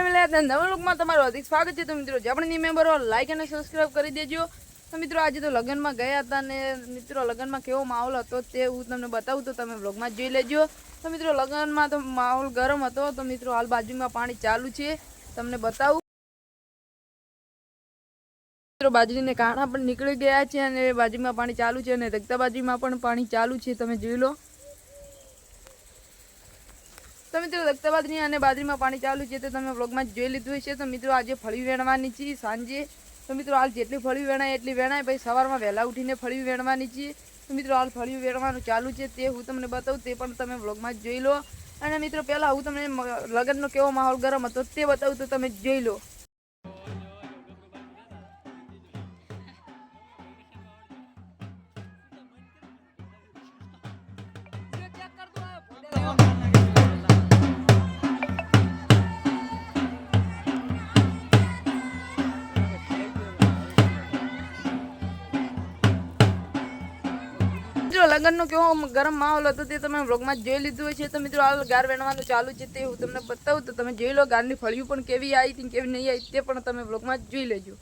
Family નવા લોકમાં તમારું હાર્દિક સ્વાગત છે। તો મિત્રો જે આપણે મેમ્બરો લાઈક અને સબસ્ક્રાઇબ કરી દેજો। તો મિત્રો આજે તો લગ્નમાં ગયા હતા ને મિત્રો લગ્નમાં કેવો માહોલ હતો તે હું તમને બતાવું તો તમે વ્લોગમાં જોઈ લેજો। તો મિત્રો લગ્નમાં તો માહોલ ગરમ હતો। તો મિત્રો હાલ બાજુમાં પાણી ચાલુ છે તમને બતાવું। મિત્રો બાજરીને કાણા પણ નીકળી ગયા છે અને બાજુમાં પાણી ચાલુ છે અને રક્તા બાજુમાં પણ પાણી ચાલુ છે તમે જોઈ લો। तो मित्रों रक्ता बाजरी और बाजरी में पानी चालू है तो तमे व्लॉग में जोई लीधुं हशे। तो मित्रों आज फळी वेणवानी छे सांजे। तो मित्रों हाल जेटली फळी वेणाय एटली वेणाय भाई सवारमां वहेला उठीने फळी वेणवानी छे। तो मित्रों हाल फळी वेणवानुं चालू छे ते हुं तमने बतावुं ते पण तमे व्लॉग में जोई लो। अने मित्रों पहेला हुं तमने लग्ननो केवो माहोल गरम हतो ते बतावुं तो तमे जोई लो। लग्न केवो गरम माहौल हतो ते तमे व्लॉग में जोई लीधुं हशे। तो मित्रों हाल गार वेणवानुं चालू छे ते हुं तमने बतावुं तो तमे जोई लो। गाરની ફળિયું પણ કેવી આવી હતી કેવી નહીં આવી તે પણ તમે વ્લોગ માં જોઈ લેજો।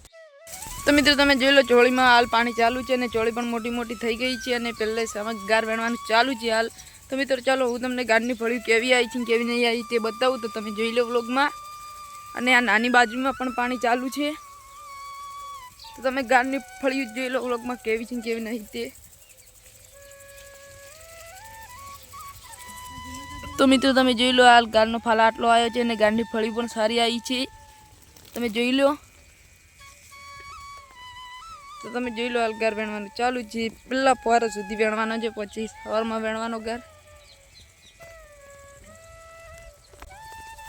તો મિત્રો તમે જોઈ લો ચોળીમાં હાલ પાણી ચાલુ છે અને ચોળી પણ મોટી મોટી થઈ ગઈ છે અને પહેલે સમજ ગાર વેણવાનું ચાલુ છે હાલ। તો મિત્રો ચાલો હું તમને ગારની ફળિયું કેવી આવી છે કેવી નહીં આવી તે બતાવું તો તમે જોઈ લો વ્લોગમાં। અને આ નાની બાજુમાં પણ પાણી ચાલુ છે તો તમે ગારની ફળિયું જોઈ લો વ્લોગમાં કેવી છે કેવી નહીં તે। तो मित्रों तमे जोई लो हाल गारनो फाल आटलो आव्यो छे अने गारनी फळी पण सारी आई छे तमे जोई लो। तो तमे जोई लो हाल गार वेणवानुं चालू छे पेला फवारा सुधी वेणवानो छे पछी सवारमां वेणवानो गार।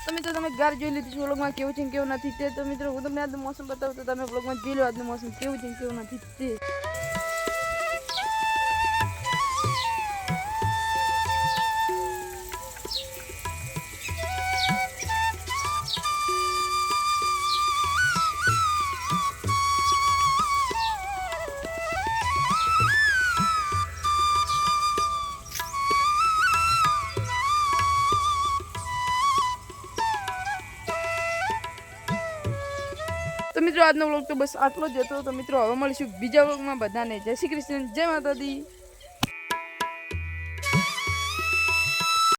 तो मित्रों तमे गार जोई लीधुं छे व्लॉगमां केवुं छे केवुं नथी ते। तो मित्रों हुं तमने आजनुं मौसम बतावुं तो तमे व्लॉगमां जोई लो आजनुं मौसम केवुं छे केवुं नथी ते। तो मित्रों आज व्लॉग तो बस आटलो ज हतो। तो मित्रों हवे मळीशुं बीजा व्लॉग में। बधाने जय श्री कृष्ण, जय माता दी।